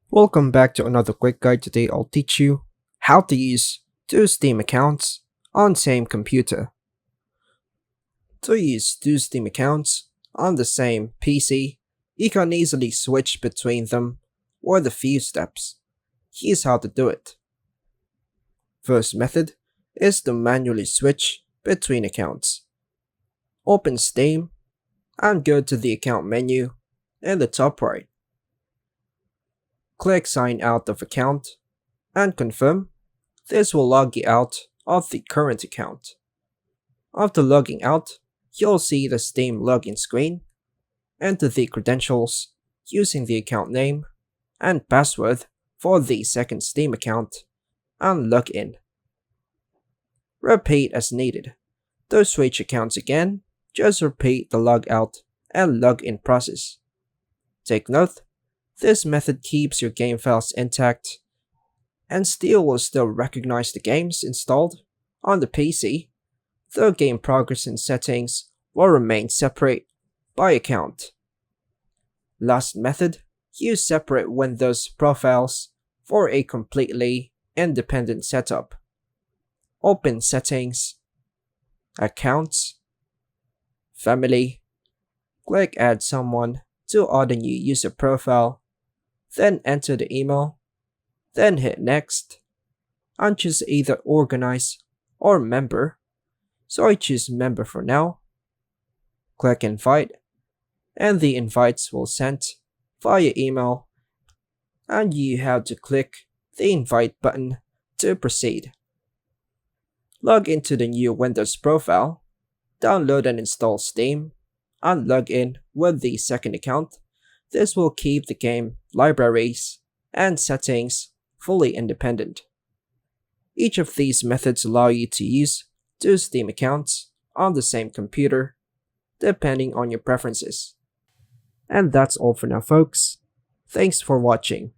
Welcome back to another quick guide. Today I'll teach you how to use two Steam accounts on same computer. To use two Steam accounts on the same PC, you can easily switch between them with a few steps. Here's how to do it. First method is to manually switch between accounts. Open Steam and go to the account menu in the top right. Click Sign Out of Account and confirm. This will log you out of the current account. After logging out, you'll see the Steam login screen. Enter the credentials using the account name and password for the second Steam account and log in. Repeat as needed. To switch accounts again, just repeat the log out and log in process. Take note, this method keeps your game files intact and will still recognize the games installed on the PC, though game progress and settings will remain separate by account. Last method, use separate Windows profiles for a completely independent setup. Open Settings, Accounts, Family, click Add Someone to add a new user profile, then enter the email, then hit Next, and choose either Organize or Member, so I choose Member for now. Click Invite, and the invites will send via email, and you have to click the Invite button to proceed. Log into the new Windows profile, download and install Steam, and log in with the second account. This will keep the game libraries and settings fully independent. Each of these methods allow you to use two Steam accounts on the same computer, depending on your preferences. And that's all for now, folks. Thanks for watching.